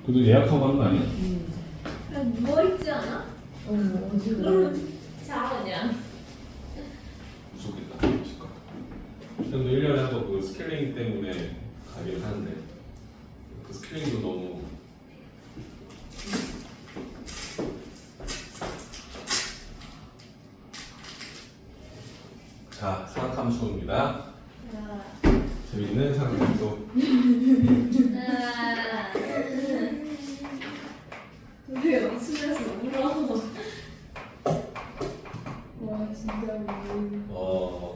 그래도 예약하고 하는 거 아니야? 그냥 누워있지 않아? 어지러워. 그럼 자 그냥. 무섭겠다. 치과. 그래도 1년에 한 번 그 스케일링 때문에 가기를 하는데 그 스케일링도 너무 자, 사각함수입니다. 재밌는 사각함수. 왜 웃으면서 울어? 와 진짜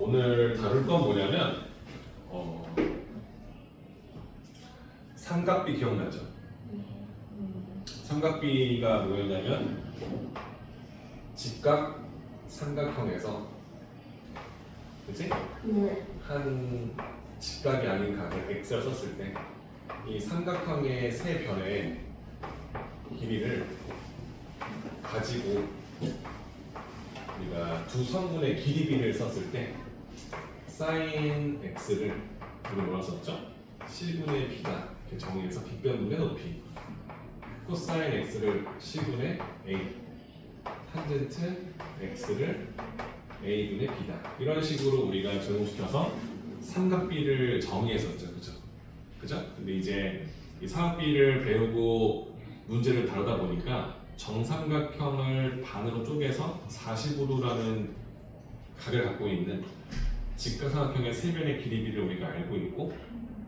오늘 다룰 건 뭐냐면 삼각비 기억나죠? 삼각비가 뭐였냐면 직각 삼각형에서 그치? 네. 한 직각이 아닌 각을 x를 썼을 때 이 삼각형의 세 변의 길이를 가지고 우리가 두 성분의 길이비를 썼을 때 sin x를 우리 뭐라 썼죠? c분의 b다 이렇게 정의해서 빗변분의 높이 코사인 x를 c분의 a 탄젠트 x를 a분의 b다 이런 식으로 우리가 적용시켜서 삼각비를 정의했었죠. 그죠? 근데 이제 이 삼각비를 배우고 문제를 다루다 보니까 정삼각형을 반으로 쪼개서 45도라는 각을 갖고 있는 직각삼각형의 세 변의 길이비를 우리가 알고 있고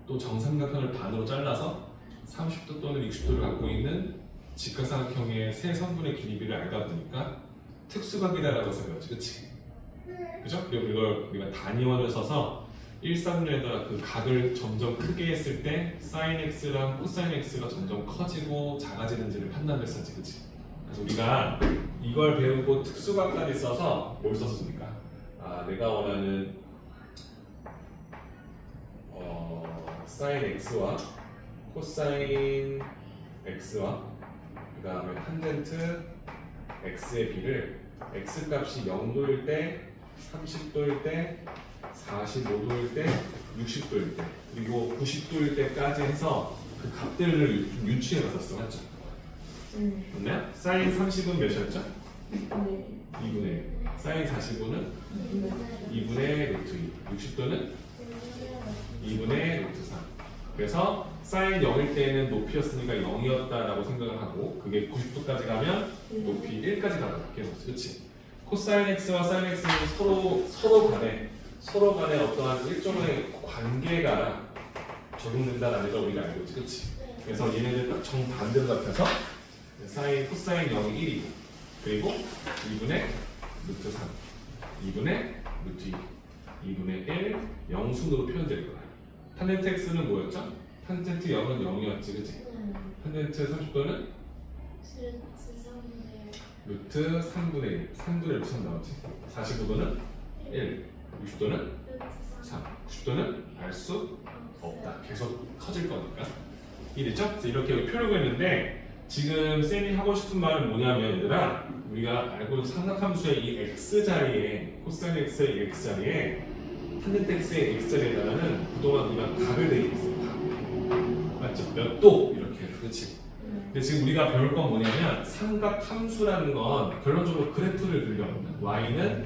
또 정삼각형을 반으로 잘라서 30도 또는 60도를 갖고 있는 직각삼각형의 세 성분의 길이비를 알다 보니까 특수각이다라고 해서 배웠지, 그치? 그죠? 그리고 이걸 우리가 단위원을 써서 136에다가 그 각을 점점 크게 했을 때 sin x랑 cosine x가 점점 커지고 작아지는지를 판단했었지, 그치? 그래서 우리가 이걸 배우고 특수각까지 써서 뭘 썼습니까? 내가 원하는 sin x와 cosine x와 그 다음에 탄젠트 x의 비를 x 값이 0도일 때, 30도일 때, 45도일 때, 60도일 때, 그리고 90도일 때까지 해서 그 값들을 유추해 봤었어, 맞죠? 맞나요? sin 30은 몇이었죠? 2분의 1. sin 45는 2분의 루트 2. 60도는 2분의 루트 3. 그래서 sin 0일 때는 높이였으니까 0이었다라고 생각을 하고 그게 90도까지 가면 높이 1까지 가는 계속, 그렇지? 코사인 x와 sin x는 서로 간에 어떠한 일종의 관계가 적용된다는 걸 우리가 알고 있지, 그렇지? 그래서 얘네들 딱 정반대로 같아서 sin 코사인 0이 1이고 그리고 2분의 루트 3, 2분의 루트 2, 2분의 1, 0순으로 표현될 거야. 탄젠트 x는 뭐였죠? 탄젠트 0은 0이었지, 그치? 탄젠트 30도는 루트 3분의 1, 3분의 1 3 나오지? 45도는 1, 60도는 3, 90도는 알 수 없다. 계속 커질 거니까. 이랬죠? 그래서 이렇게 표현하고 있는데 지금 쌤이 하고 싶은 말은 뭐냐면 얘들아 우리가 알고 있는 삼각함수의 이 x 코사인 x의 이 x자리에 탄젠트 x의 x자리에다가는 그동안 우리가 각을 대입했어요. 각. 맞죠? 몇 도 이렇게 그렇지. 근데 지금 우리가 배울 건 뭐냐면 삼각함수라는 건 결론적으로 그래프를 그리거든요. y는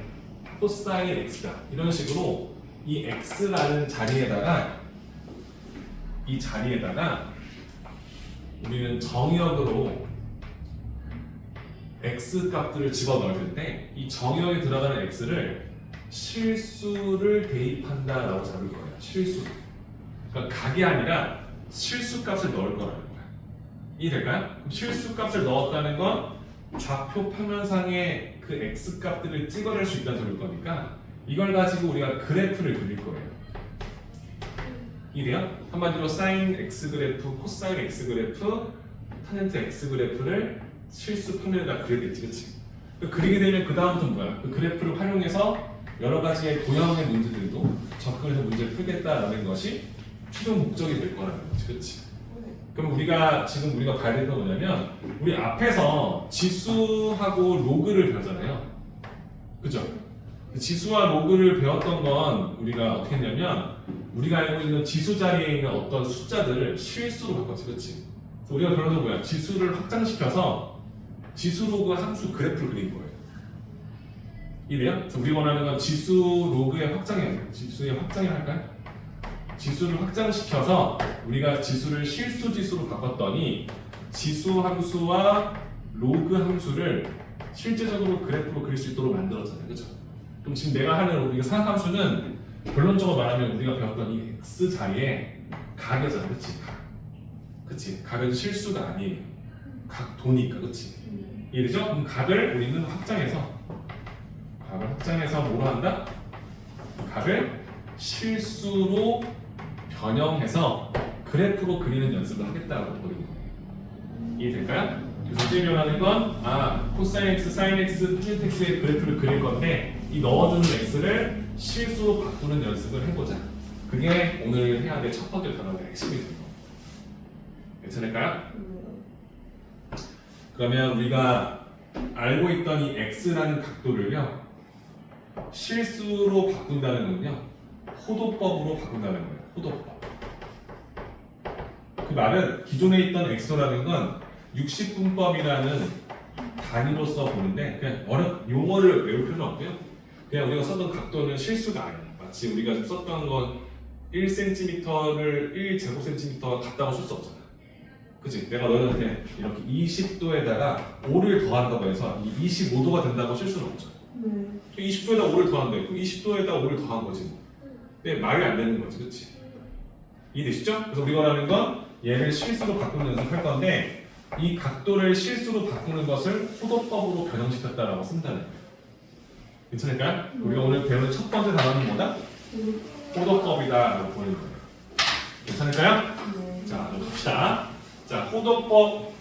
코사인 x다. 이런 식으로 이 x라는 자리에다가 우리는 정역으로 x 값들을 집어넣을 텐데 이 정역에 들어가는 x를 실수를 대입한다라고 잡을 거예요. 실수. 그러니까 각이 아니라 실수 값을 넣을 거라는 거야. 이해될까요? 그럼 실수 값을 넣었다는 건 좌표 평면상에 그 x 값들을 찍어낼 수 있다는 소리일 거니까 이걸 가지고 우리가 그래프를 그릴 거예요. 이래요? 한마디로 sin x 그래프, 코사인 x 그래프, 탄젠트 x 그래프를 실수 평면에다 그려야겠지, 그치? 그리게 되면 그 다음부터 뭐야? 그 그래프를 활용해서 여러 가지의 도형의 문제들도 접근해서 문제를 풀겠다라는 것이 최종 목적이 될 거라는 거지, 그치? 그럼 지금 우리가 봐야 될 건 뭐냐면 우리 앞에서 지수하고 로그를 배웠잖아요, 그죠? 지수와 로그를 배웠던 건 우리가 어떻게 했냐면 우리가 알고 있는 지수 자리에 있는 어떤 숫자들을 실수로 바꿨지, 그렇지? 우리가 그러는 뭐야? 지수를 확장시켜서 지수 로그 함수 그래프를 그린 거예요. 이래요? 그래서 우리가 원하는 건 지수 로그의 확장이에요. 지수의 확장이 할까요? 지수를 확장시켜서 우리가 지수를 실수 지수로 바꿨더니 지수 함수와 로그 함수를 실제적으로 그래프로 그릴 수 있도록 만들었잖아요. 그죠? 그럼 지금 내가 하는 우리가 사각함수는 결론적으로 말하면 우리가 배웠던 이 x 자리에 각이잖아. 그치? 각. 그치? 각은 실수가 아니에요. 각도니까. 그치? 이해되죠? 그럼 각을 우리는 확장해서 뭐로 한다? 각을 실수로 변형해서 그래프로 그리는 연습을 하겠다고 보는 거예요. 이해될까요? 그래서 이제 변하는 건 코사인 x, 사인 x, tan x의 그래프를 그릴 건데 이 넣어주는 x를 실수로 바꾸는 연습을 해보자. 그게 오늘 해야 될 첫 번째 단어의 핵심이 되는 거예요. 괜찮을까요? 그러면 우리가 알고 있던 이 x라는 각도를요 실수로 바꾼다는 건요 호도법으로 바꾼다는 거예요. 호도법. 그 말은 기존에 있던 x라는 건 60분법이라는 단위로서 보는데 그냥 용어를 외울 필요는 없고요. 그냥 우리가 썼던 각도는 실수가 아니에요. 마치 우리가 썼던 건 1cm를 1제곱cm가 같다고 쓸 수 없잖아. 그치? 내가 너희한테 이렇게 20도에다가 5를 더한다고 해서 이 25도가 된다고 쓸 수는 없죠. 20도에다 5를 더한대. 그럼 20도에다 5를 더한 거지 뭐. 근데 말이 안 되는 거지. 그치? 이해되시죠? 그래서 우리가 원하는 건 얘를 실수로 바꾸는 연습할 건데 이 각도를 실수로 바꾸는 것을 호도법으로 변형시켰다라고 쓴다는 거예요. 괜찮을까요? 우리가 오늘 배우는 첫 번째 단어는 뭐다? 호도법이다라고 보는 거예요. 괜찮을까요? 자, 그럼 갑시다. 자, 호도법.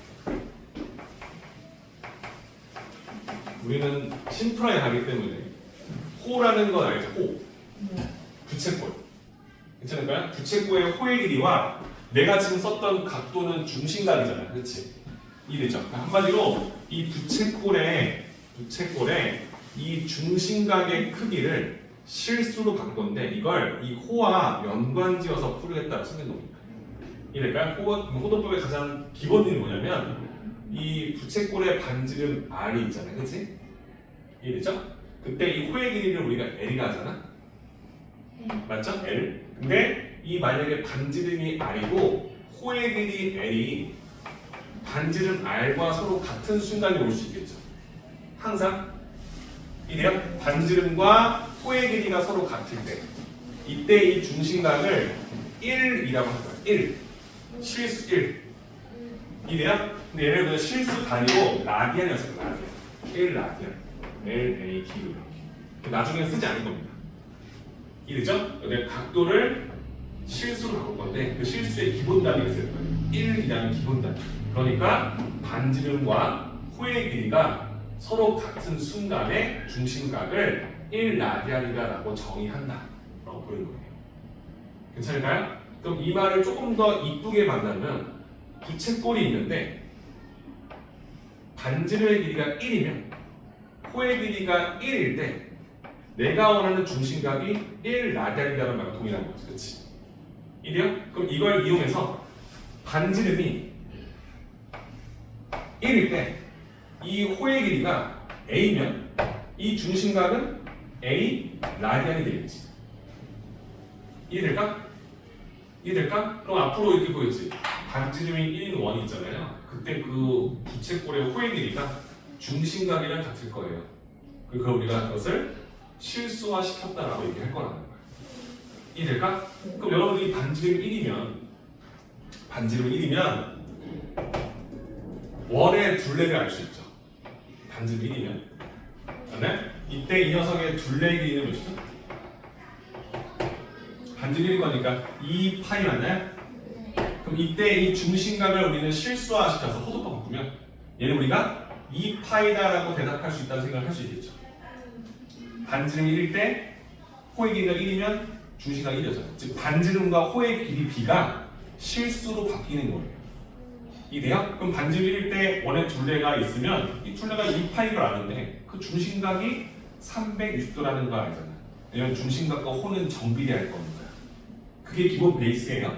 우리는 심플하게 가기 때문에 호라는 건 알죠? 호. 부채꼴. 괜찮을까요? 부채꼴의 호의 길이와 내가 지금 썼던 각도는 중심각이잖아요. 그렇지? 이해되죠? 한마디로 이 부채꼴의 이 중심각의 크기를 실수로 바꾼데 이걸 이 호와 연관지어서 풀겠다고 쓰는 겁니다. 이해될까요? 호도법의 가장 기본이 뭐냐면 이 부채꼴의 반지름 R이 있잖아요. 그치? 이해되죠? 그때 이 호의 길이를 우리가 L이라 하잖아? 맞죠? L. 근데 이 만약에 반지름이 R이고 호의 길이 L이 반지름 R과 서로 같은 순간이 올 수 있겠죠? 항상? 이래요? 반지름과 호의 길이가 서로 같을 때 이때 이 중심각을 1이라고 할 거예요. 1. 실수 1. 이래요? 근데 예를 들어 실수 단위로 라디안이었어요. 라디안. 1 라디안. LA T로 이렇게. 나중에 쓰지 않을 겁니다. 이해되죠? 근데 각도를 실수로 바꿀 건데 그 실수의 기본 단위가 있을 거예요. 1이라는 기본 단위. 그러니까 반지름과 호의 길이가 서로 같은 순간에 중심각을 1 라디안이다라고 정의한다. 라고 보는 거예요. 괜찮을까요? 그럼 이 말을 조금 더 이쁘게 만나면 부채꼴이 있는데 반지름의 길이가 1이면 호의 길이가 1일 때 내가 원하는 중심각이 1 라디안이라는 말과 동일한 거지. 그렇지? 이래요? 그럼 이걸 이용해서 반지름이 1일 때 이 호의 길이가 A면 이 중심각은 A 라디안이 되겠지. 이해될까? 이해될까? 그럼 앞으로 이렇게 보이지. 반지름이 1인 원이 있잖아요. 그때 그 부채꼴의 호의 길이가 중심각이랑 같을 거예요. 그럼 우리가 그것을 실수화 시켰다라고 얘기할 거라는 거예요. 이해될까? 그럼 여러분들이 반지름 1이면 원의 둘레를 알 수 있죠. 반지름 1이면. 그다음에 이때 이 녀석의 둘레 길이는 몇이죠? 반지름 1인 거니까 2파이 맞나요? 그럼 이때 이 중심각을 우리는 실수화시켜서 호도법 바꾸면 얘는 우리가 2파이다라고 대답할 수 있다는 생각을 할 수 있겠죠. 반지름 1일 때 호의 길이가 1이면 중심각이 1이죠. 즉 반지름과 호의 길이 B가 실수로 바뀌는 거예요. 이해돼요? 그럼 반지름 1일 때 원의 둘레가 있으면 이 둘레가 2파인 걸 아는데 그 중심각이 360도라는 거 알잖아요. 왜냐면 중심각과 호는 정비례할 겁니다. 그게 기본 베이스예요.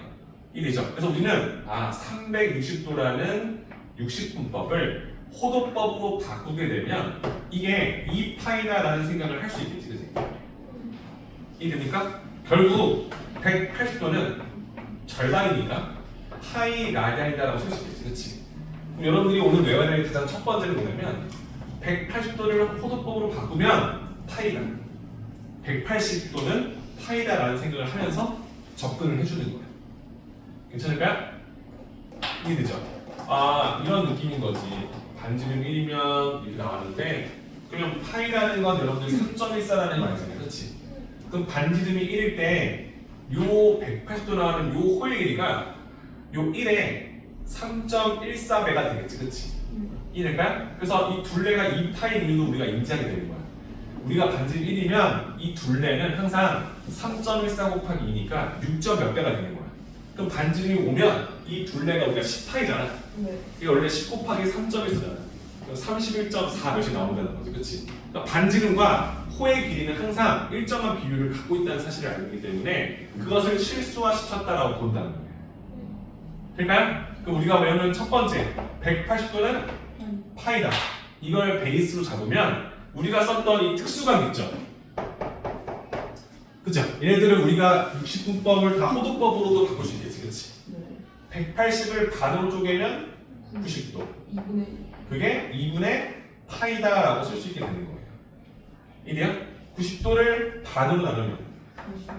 1이죠. 그래서 우리는 360도라는 60분법을 호도법으로 바꾸게 되면 이게 2파이다라는 생각을 할 수 있겠지, 그치? 이해됩니까? 결국 180도는 절반이니까 파이 라디안이다라고 쓸 수 있겠지, 그치? 그럼 여러분들이 오늘 외워야 될 가장 첫 번째는 뭐냐면 180도를 호도법으로 바꾸면 파이다, 180도는 파이다라는 생각을 하면서 접근을 해주는 거예요. 괜찮을까요? 이해되죠? 이런 느낌인 거지. 반지름 1이면 이렇게 나왔는데 그러면 파이라는 건 여러분들 3.14라는 말이잖아요, 그렇지? 그럼 반지름이 1일 때 요 180도 나오는 요 호일 길이가 요 1에 3.14배가 되겠지, 그렇지? 이해될까요? 그래서 이 둘레가 2파인 이유도 우리가 인지하게 되는 거야. 우리가 반지름 1이면 이 둘레는 항상 3.14 곱하기 2니까 6점 몇 배가 되는 거야. 그럼 반지름이 오면 이 둘레가 우리가 10파이잖아. 네. 이게 원래 10 곱하기 3.1이잖아. 31.4 몇이 나온다는 거지, 그렇지? 그러니까 반지름과 호의 길이는 항상 일정한 비율을 갖고 있다는 사실을 알고 있기 때문에 그것을 실수화시켰다라고 본다는 거예요. 될까요? 그럼 우리가 외우는 첫 번째 180도는 파이다. 이걸 베이스로 잡으면 우리가 썼던 이 특수감 있죠? 그죠? 얘네들은 우리가 60분법을 다 호도법으로도 바꿀 수 있겠지, 그렇지? 네. 180을 반으로 쪼개면 90도. 2분의 그게 2분의 파이다라고 쓸 수 있게 되는 거예요. 이래요? 90도를 반으로 나누면 90.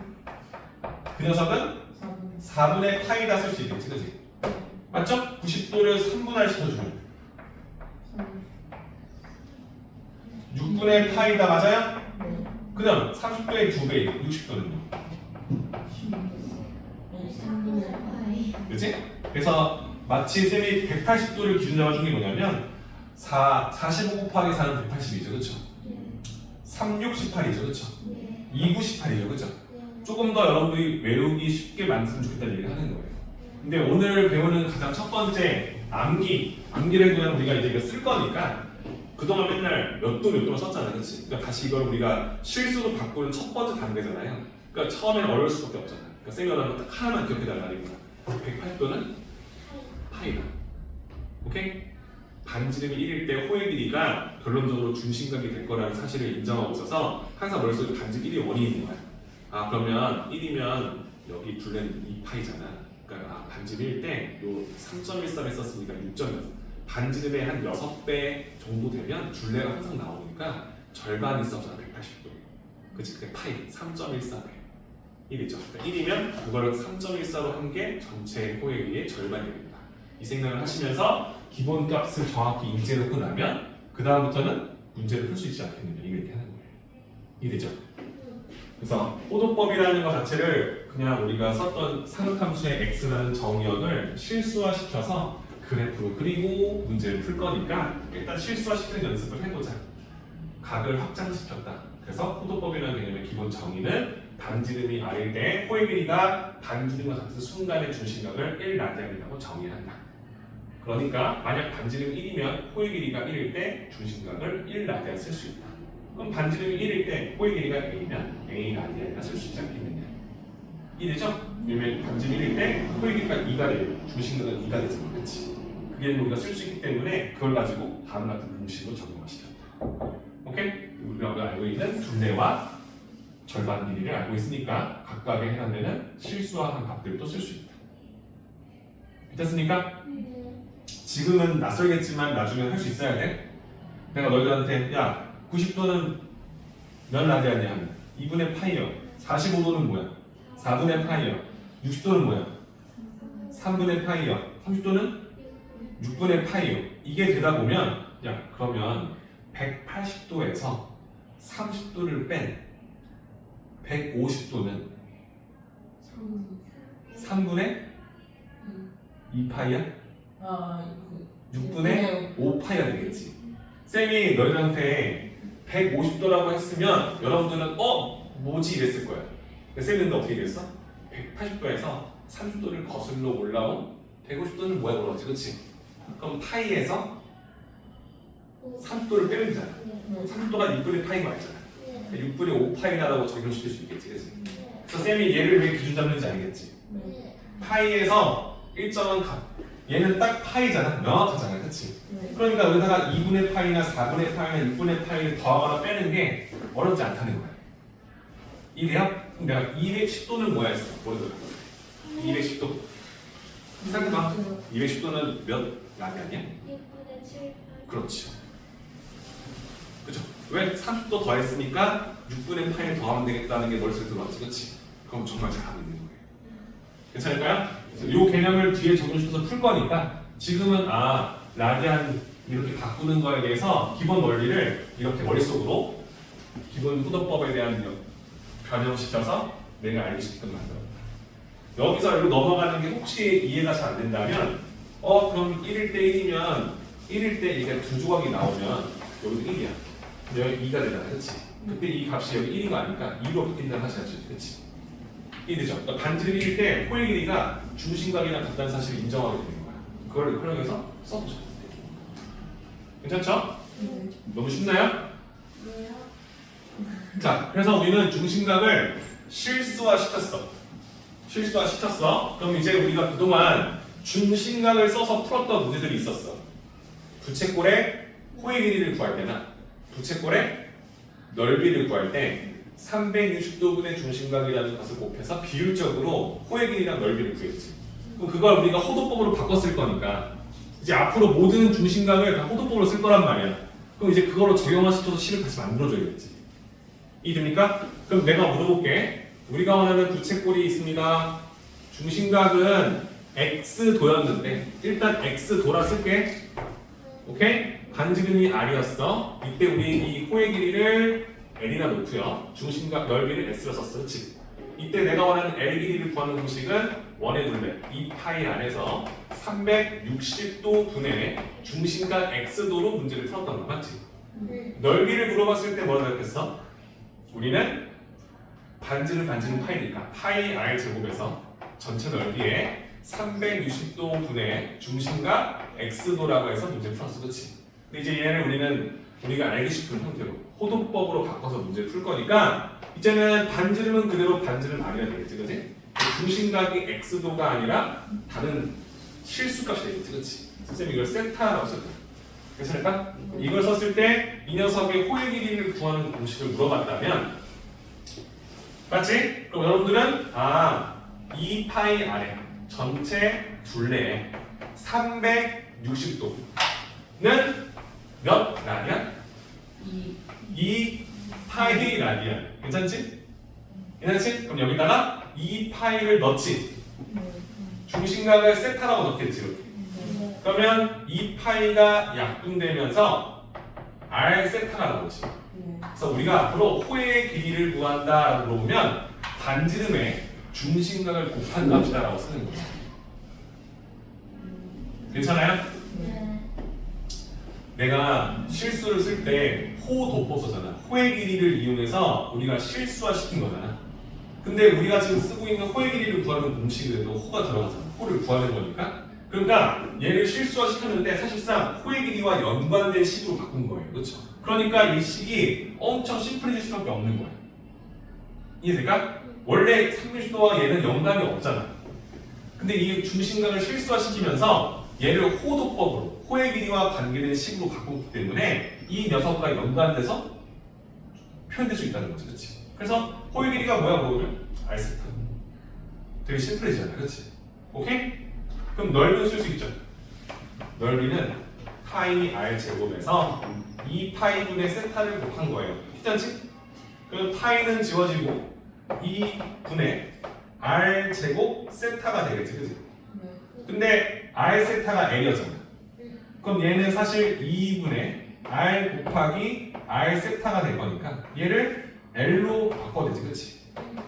그 녀석은 4분의 4분의 파이다 쓸 수 있겠지, 그렇지? 맞죠? 90도를 3분할 시켜주면 3. 6분의 파이다 맞아요? 네. 그 다음 30도의 2배, 60도는요. 3분의 파이. 그치? 그래서 마치 쌤이 180도를 기준 잡아준 게 뭐냐면 45 곱하기 4는 180이죠, 그쵸? 36, 18이죠, 그쵸? 29, 18이죠, 그쵸? 조금 더 여러분들이 외우기 쉽게 만들었으면 좋겠다는 얘기를 하는 거예요. 근데 오늘 배우는 가장 첫 번째 암기를 그냥 우리가 이제 이거 쓸 거니까 그동안 맨날 몇 도를 썼잖아, 그치? 그러니까 다시 이걸 우리가 실수로 바꾸는 첫 번째 단계잖아요. 그러니까 처음에는 어려울 수밖에 없잖아. 그러니까 쌤이 원하는 딱 하나만 기억해달라는 거야. 180도는 파이다. 오케이? 반지름이 1일 때 호의 길이가 결론적으로 중심각이 될 거라는 사실을 인정하고 있어서 항상 머릿속에 반지름 1이 원인인 거야. 그러면 1이면 여기 둘레는 2파이잖아. 그러니까 반지름 1일 때 요 3.13에 썼으니까 6.6. 반지름의 한 6배 정도 되면 둘레가 항상 나오니까 절반이 있었잖아, 180도. 그치? 그게 파이 3.14배. 1이죠. 그러니까 1이면 그걸 3.14로 한 게 전체 호의 길이의 절반이 됩니다. 이 생각을 하시면서 기본값을 정확히 인지해 놓고 나면 그 다음부터는 문제를 풀 수 있지 않겠느냐, 이렇게 하는 거예요. 이해되죠? 그래서 호도법이라는 것 자체를 그냥 우리가 썼던 사극함수의 x라는 정의역을 실수화시켜서 그래프로 그리고 문제를 풀 거니까 일단 실수화시키는 연습을 해보자. 각을 확장시켰다. 그래서 호도법이라는 개념의 기본 정의는 반지름이 r일 때 호의 길이가 반지름과 같은 순간의 중심각을 1라디안이라고 정의한다. 그러니까 만약 반지름이 1이면 호의 길이가 1일 때 중심각을 1라디안 쓸 수 있다. 그럼 반지름이 1일 때 호의 길이가 a면 a 라디안이라 쓸 수 있지 않겠느냐. 이해되죠? 왜냐면 반지름이 1일 때 호의 길이가 2가 돼요. 중심각은 2가 되잖아, 그렇지? 그게 우리가 쓸 수 있기 때문에 그걸 가지고 다음 같은 공식으로 적용시켰다. 오케이? 우리가 알고 있는 둘레와 절반 길이를 알고 있으니까 각각에 해당되는 실수화한 값들도 쓸 수 있다. 됐습니까? 지금은 낯설겠지만 나중에 할 수 있어야 돼. 내가 너희들한테 야 90도는 몇 라디안이야 하면 2분의 파이요. 45도는 뭐야? 4분의 파이요. 60도는 뭐야? 3분의 파이요. 30도는 6분의 파이요. 이게 되다 보면 야 그러면 180도에서 30도를 뺀 150도는 3분의 2파이야? 6분의 5파이가 되겠지. 쌤이 너희들한테 150도라고 했으면 여러분들은 뭐지 이랬을 거야. 근데 쌤은 어떻게 얘기했어? 180도에서 30도를 거슬러 올라온 150도는 뭐야 그러지, 그치? 그럼 파이에서 30도를 빼면 되잖아. 30도가 6분의 파이가 맞잖아. 6분의 5파이라고 적용시킬 수 있겠지, 그치? 그래서 쌤이 얘를 왜 기준 잡는지 알겠지? 파이에서 일정한 값. 얘는 딱 파이잖아. 명확하잖아. 그치? 네. 그러니까 여기다가 2분의 파이나 4분의 파이나 6분의 파이를 더하거나 빼는 게 어렵지 않다는 거야. 이래요? 그럼 내가 210도는 뭐야 했어? 뭐였어? 210도. 생각해봐. 210도는 몇 라디안이야? 6분의 7, 8. 그렇지. 그죠? 왜 30도 더했으니까 6분의 파이를 더하면 되겠다는 게 머릿속에 들어왔지, 그렇지? 그럼 정말 잘하고 있는 거예요. 괜찮을까요? 그래서 이 개념을 뒤에 적용시켜서 풀 거니까 지금은 라디안 이렇게 바꾸는 거에 대해서 기본 원리를 이렇게 머릿속으로 기본 후도법에 대한 변형시켜서 내가 알기 쉽게끔 만들어. 여기서 여기로 넘어가는 게 혹시 이해가 잘 안 된다면 그럼 1일 때 1이면 1일 때 이게 두 조각이 나오면 여기도 1이야. 여기 2가 되잖아, 그렇지? 그때 이 값이 여기 1인 거 아니까 2로 바뀐다는 하셔야지, 그렇지? 1이죠. 그러니까 반지름 1일 때 호의 길이가 중심각이랑 같다는 사실을 인정하게 되는 거야. 그걸 활용해서 써보자. 괜찮죠? 네. 너무 쉽나요? 왜요? 자, 그래서 우리는 중심각을 실수화시켰어. 그럼 이제 우리가 그동안 중심각을 써서 풀었던 문제들이 있었어. 부채꼴의 호의 길이를 구할 때나 부채꼴의 넓이를 구할 때 360도분의 중심각이라는 것을 곱해서 비율적으로 호의 길이랑 넓이를 구했지. 그럼 그걸 우리가 호도법으로 바꿨을 거니까 이제 앞으로 모든 중심각을 다 호도법으로 쓸 거란 말이야. 그럼 이제 그걸로 적용화시켜서 식을 다시 만들어줘야겠지. 이해됩니까? 그럼 내가 물어볼게. 우리가 원하는 부채꼴이 있습니다. 중심각은 x도였는데 일단 x도라 쓸게. 오케이? 반지름이 r이었어. 이때 우리 이 호의 길이를 l이라 놓고요. 중심각 넓이를 s로 썼어. 그렇지? 이때 내가 원하는 l 길이를 구하는 공식은 원의 둘레 2파이 안에서 360도 분의 중심각 x도로 문제를 풀었던 거 맞지? 넓이를 물어봤을 때 뭐라고 했겠어? 우리는 반지름 파이니까 파이 r 제곱에서 전체 넓이에 360도 분의 중심각 x도라고 해서 문제를 풀었어. 그렇지? 근데 이제 얘를 우리가 알기 싶은 형태로 호도법으로 바꿔서 문제를 풀 거니까 이제는 반지름은 그대로 반지름 r이라 되겠지, 그렇지? 중심각이 x도가 아니라 다른 실수값이 되겠지, 그렇지? 선생님이 이걸 세타라고 쓸 거야. 괜찮을까? 이걸 썼을 때 이 녀석의 호의 길이를 구하는 공식을 물어봤다면 맞지? 그럼 여러분들은 2파이 r에 전체 둘레에 360도는 몇 라디안? 2파이 라디안. 괜찮지? 그럼 여기다가 2파이를 넣지. 중심각을 세타라고 넣겠지. 이렇게. 그러면 2파이가 약분되면서 r 세타가 나오지. 그래서 우리가 앞으로 호의 길이를 구한다라고 물어보면 반지름의 중심각을 곱한 값이다라고 쓰는 거예요. 괜찮아요? 네. 내가 실수를 쓸 때 호도법 썼잖아. 호의 길이를 이용해서 우리가 실수화 시킨 거잖아. 근데 우리가 지금 쓰고 있는 호의 길이를 구하는 공식에도 호가 들어가잖아. 호를 구하는 거니까. 그러니까 얘를 실수화 시켰는데 사실상 호의 길이와 연관된 식으로 바꾼 거예요. 그렇죠? 그러니까 이 식이 엄청 심플해질 수밖에 없는 거야. 이해될까? 원래 360도와 얘는 연관이 없잖아. 근데 이 중심각을 실수화시키면서 얘를 호도법으로 호의 길이와 관계된 식으로 바꿨기 때문에 이 녀석과 연관돼서 표현될 수 있다는 거지, 그렇지? 그래서 호의 길이가 뭐야, 뭐를? r세타. 되게 심플해지잖아, 그렇지? 오케이? 그럼 넓이는 쓸 수 있죠. 넓이는 파이 r 제곱에서 2파이분의 세타를 곱한 거예요. 괜찮지? 그럼 파이는 지워지고 2분의 r 제곱 세타가 되겠지, 그치? 근데 r 세타가 l이었잖아. 그럼 얘는 사실 2분의 r 곱하기 r 세타가 될 거니까 얘를 l로 바꿔야 되지, 그치?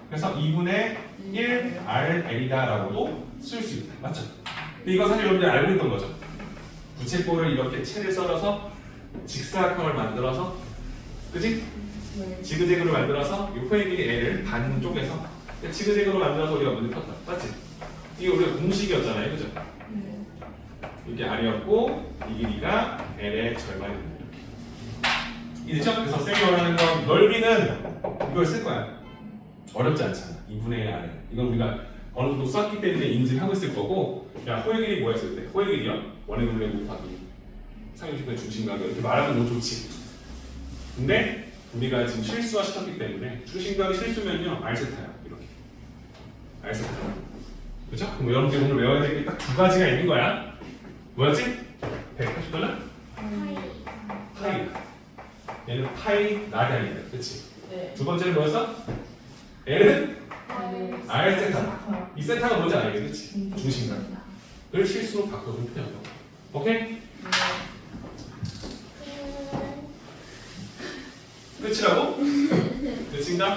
그래서 2분의 1 r l이다라고도 쓸 수 있다, 맞죠? 근데 이거 사실 여러분들이 알고 있던 거죠. 부채꼴을 이렇게 채를 썰어서 직사각형을 만들어서, 그치? 지그재그로 만들어서 이 호의 길이 l을 반 쪼개서 지그재그로 만들어서 우리가 문제 폈다, 맞지? 이게 우리가 공식이었잖아요, 그죠? 이게 r이었고 이 길이가 l의 절반이 됩니다. 이렇게. 이해됐죠? 그래서 쌤이 원하는 건 넓이는 이걸 쓸 거야. 어렵지 않잖아. 2분의 1 r. 이건 우리가 어느 정도 썼기 때문에 인지를 하고 있을 거고, 야 호의 길이 뭐였을 때? 호의 길이요? 원의 분의 곱하기 상용식분의 중심각이 이렇게 말하면 너무 좋지. 근데 우리가 지금 실수화 시켰기 때문에 중심각이 실수면요 R세타야. 이렇게 R세타. 그죠? 그럼 여러분들이 오늘 외워야 될 게 딱 두 가지가 있는 거야. 뭐였지? 180달러? 파이. 얘는 파이 라디안이다. 그치? 네. 두 번째는 뭐였어? L은 R세타. 이 세타가 뭔지 알겠지? 그치? 중심각. 그걸 실수로 바꿔서 표현한다고. 오케이? 끝이라고? 끝인가?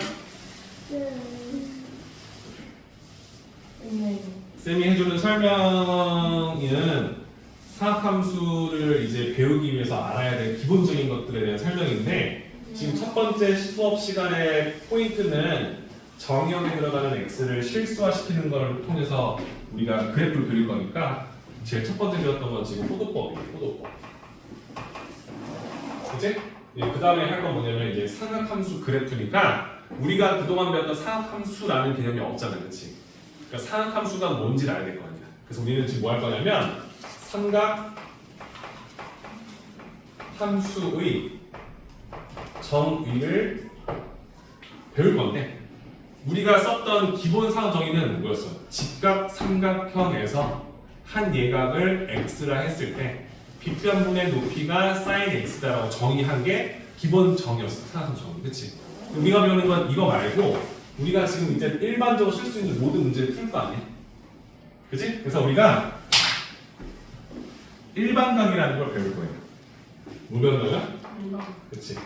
쌤이 해주는 설명은 사학함수를 이제 배우기 위해서 알아야 될 기본적인 것들에 대한 설명인데, 지금 첫 번째 수업 시간의 포인트는 정의역에 들어가는 x를 실수화시키는 걸 통해서 우리가 그래프를 그릴 거니까 제일 첫 번째 배웠던 건 지금 포도법이에요. 포도법. 그치? 그 다음에 할 건 뭐냐면 이제 삼각함수 그래프니까 우리가 그동안 배웠던 삼각함수라는 개념이 없잖아. 그치? 그러니까 삼각함수가 뭔지를 알아야 될 거 아니야. 그래서 우리는 지금 뭐 할 거냐면 삼각함수의 정의를 배울 건데, 우리가 썼던 기본 상황 정의는 뭐였어? 직각 삼각형에서 한 예각을 x라 했을 때 비편분의 높이가 sin x다라고 정의한 게 기본 정의였어. 삼각함 정의. 그치? 우리가 배우는 건 이거 말고 우리가 지금 이제 일반적으로 쓸 수 있는 모든 문제를 풀 거 아니야? 그치? 그래서 우리가 일반각이라는 걸 배울 거예요. 뭐 배우는 거죠? 그치?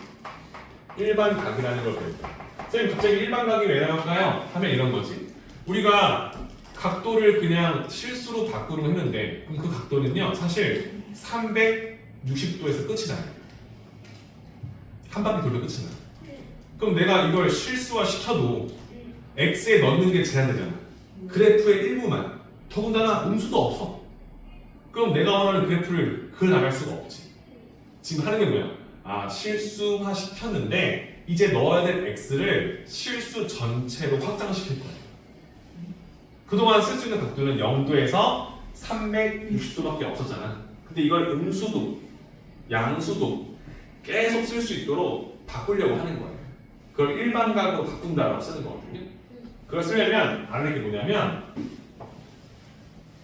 일반각이라는 걸 배울 거예요. 선생님 갑자기 일반각이 왜 나올까요? 하면 이런 거지. 우리가 각도를 그냥 실수로 바꾸려고 했는데, 그럼 그 각도는요 사실 360도에서 끝이 나요. 한 바퀴 돌면 끝이 나. 그럼 내가 이걸 실수화 시켜도 x에 넣는 게 제한되잖아. 그래프의 일부만. 더군다나 음수도 없어. 그럼 내가 원하는 그래프를 그려나갈 수가 없지. 지금 하는 게 뭐야? 아, 실수화 시켰는데 이제 넣어야 될 x를 실수 전체로 확장시킬 거야. 그동안 쓸 수 있는 각도는 0도에서 360도밖에 없었잖아. 근데 이걸 음수도 양수도 계속 쓸 수 있도록 바꾸려고 하는 거예요. 그걸 일반각으로 바꾼다라고 쓰는 거거든요. 그걸 쓰려면 알아야 게 뭐냐면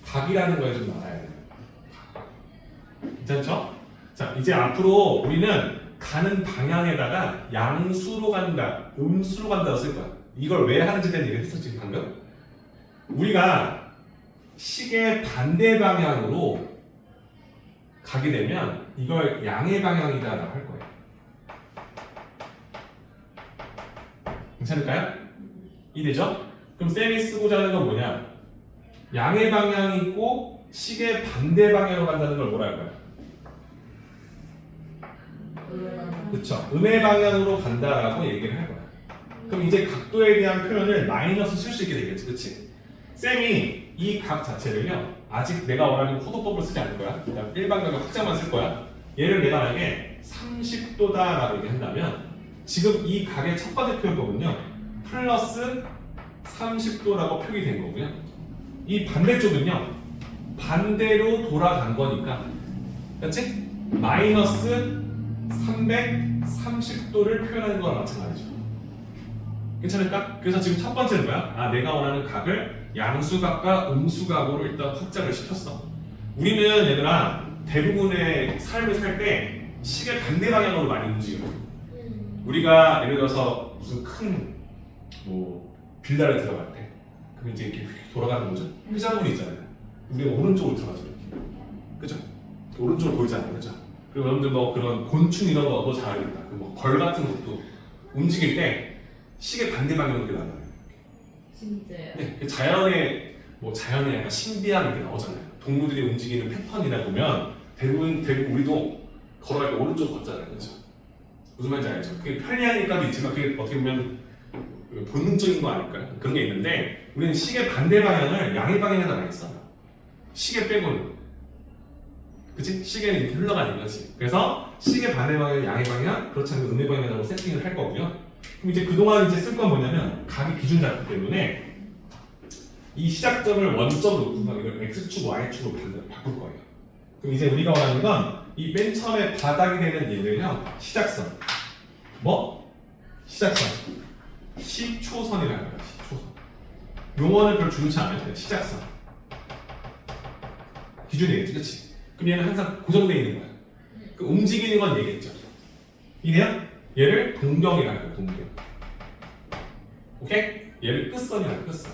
각이라는 거에 좀 알아야 돼요. 괜찮죠? 자, 이제 앞으로 우리는 가는 방향에다가 양수로 간다, 음수로 간다고 쓸 거야. 이걸 왜 하는지 대한 얘기를 했었지 방금. 우리가 시계 반대 방향으로 가게 되면 이걸 양의 방향이다라고 할 거예요. 괜찮을까요? 이해되죠? 그럼 쌤이 쓰고자 하는 건 뭐냐? 양의 방향이 있고 시계 반대 방향으로 간다는 걸 뭐라 할까요? 그쵸? 음의 방향으로 간다라고 얘기를 할 거야. 그럼 이제 각도에 대한 표현을 마이너스 쓸 수 있게 되겠지, 그치? 쌤이 이 각 자체를요 아직 내가 원하는 포도법을 쓰지 않을 거야. 그냥 일반각을 확장만 쓸 거야. 얘를 내가 만약에 30도다라고 얘기한다면 지금 이 각의 첫 번째 표현법은요 플러스 30도라고 표기된 거고요. 이 반대쪽은요 반대로 돌아간 거니까, 그렇지? 마이너스 330도를 표현하는 거랑 마찬가지죠. 괜찮을까? 그래서 지금 첫 번째는 뭐야? 아, 내가 원하는 각을 양수각과 음수각으로 일단 확장을 시켰어. 우리는 얘들아 대부분의 삶을 살 때 시계 반대 방향으로 많이 움직여요. 우리가 예를 들어서 무슨 큰 뭐 빌라를 들어갈 때 그럼 이제 이렇게 돌아가는 거죠. 회전문이 있잖아요. 우리가 오른쪽으로 들어가죠. 이렇게. 그죠? 오른쪽으로 보이잖아요. 그죠? 그리고 여러분들 뭐 그런 곤충 이런 거 너 잘 알겠다. 그 뭐 벌 같은 것도 움직일 때 시계 반대 방향으로 이렇게 나가요. 진짜요? 네, 그 자연의 자연의 약간 신비함이 이렇게 나오잖아요. 동물들이 움직이는 패턴이다 보면 대부분 우리도 걸어갈 때 오른쪽 걷잖아요, 그렇죠? 무슨 말인지 알죠? 그게 편리하니까도 있지만 그게 어떻게 보면 본능적인 거 아닐까요? 그런 게 있는데 우리는 시계 반대 방향을 양의 방향에다 많이 써요. 시계 빼고는, 그치? 시계는 이렇게 흘러가는 거지. 그래서 시계 반대 방향, 양의 방향, 그렇지 않으면 음의 방향으로 세팅을 할 거고요. 그럼 이제 그동안 이제 쓸 건 뭐냐면 각이 기준 잡기 때문에 이 시작점을 원점으로 놓고 이걸 x축, y축으로 바꿀 거예요. 그럼 이제 우리가 원하는 건 이 맨 처음에 바닥이 되는 얘를요 시작선. 뭐? 시작선. 시초선이라는 거야. 시초선. 용어는 별로 중요치 않아요. 시작선. 기준이겠지, 그렇지? 그럼 얘는 항상 고정되어 있는 거야. 그 움직이는 건 얘겠죠. 이래요? 얘를 동경이라는 거야. 동경. 오케이? 얘를 끝선이라는 거야. 끝선.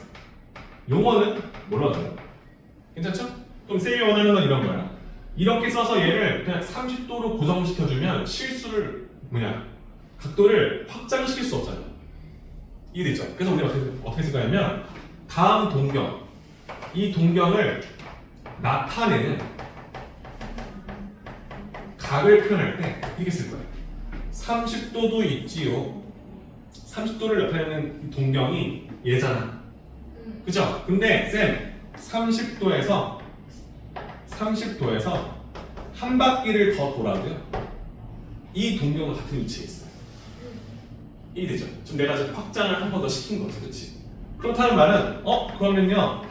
용어는 몰라도 괜찮죠? 그럼 쌤이 원하는 건 이런 거야. 이렇게 써서 얘를 그냥 30도로 고정시켜주면 실수를 각도를 확장시킬 수 없잖아요. 이해되죠? 그래서 우리가 어떻게 생각하냐면 다음 동경, 이 동경을 나타내는 각을 표현할 때 이렇게 쓸 거예요. 30도도 있지요. 30도를 나타내는 이 동경이 얘잖아. 그죠? 근데 쌤 30도에서 한 바퀴를 더 돌아도요 이 동경은 같은 위치에 있어요. 이해되죠? 지금 내가 지금 확장을 한 번 더 시킨 거지, 그렇지? 그렇다는 말은 그러면요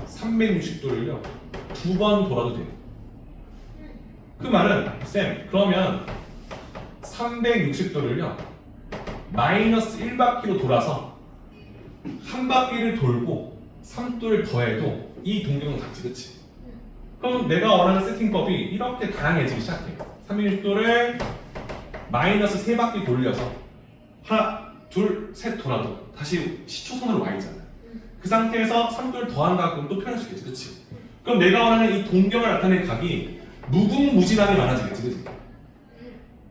360도를요 2번 돌아도 돼요. 그 말은 쌤 그러면 360도를요 마이너스 1바퀴로 돌아서 한 바퀴를 돌고 3도를 더해도 이 동경은 같지, 그치? 그럼 내가 원하는 세팅법이 이렇게 다양해지기 시작해요. 360도를 마이너스 3바퀴 돌려서 하나, 둘, 셋 돌아도 다시 시초선으로 와 있잖아요. 그 상태에서 3도를 더한다 그럼 또 표현할 수 있겠지, 그치? 그럼 내가 원하는 이 동경을 나타내는 각이 무궁무진하게 많아지겠지, 그치?